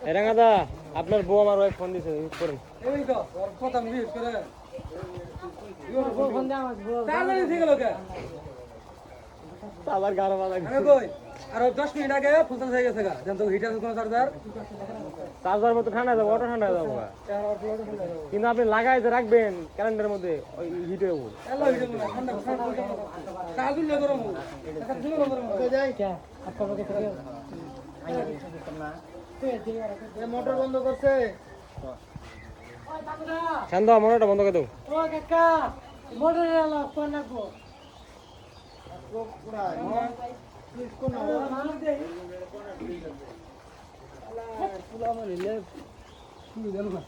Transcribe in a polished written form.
এরাঙ্গাদা আপনার বউ আমার ওয়াইফ ফোন দিছে ইউজ করেন এই তো ওর কথা মিস করে ইওর ফোন দে আমার বউ তাহলে ঠিক গেল কে আবার গাড়ো বাজা আমি কই আর 10 মিনিট আগে ফুলসাল হয়ে গেছে গা জান তো হিটার কোন চার্জার চার্জার মতো ঠান্ডা যাবে অটো ঠান্ডা যাবে কিন্তু আপনি লাগাই যে রাখবেন ক্যালেন্ডারের মধ্যে ওই হিট হয়ে যাবে এলো হিটার ঠান্ডা কাজুল না গরম এটা দিল গরম কই যাই কে আপকা বকে থেকে এ মোটর বন্ধ করছে শান্ত মোটরটা বন্ধ করে দাও ও কাকা মোটর এলো কোন রাখবো কোন না মানুষ দেই পুলা মানে লে শুরু গেল না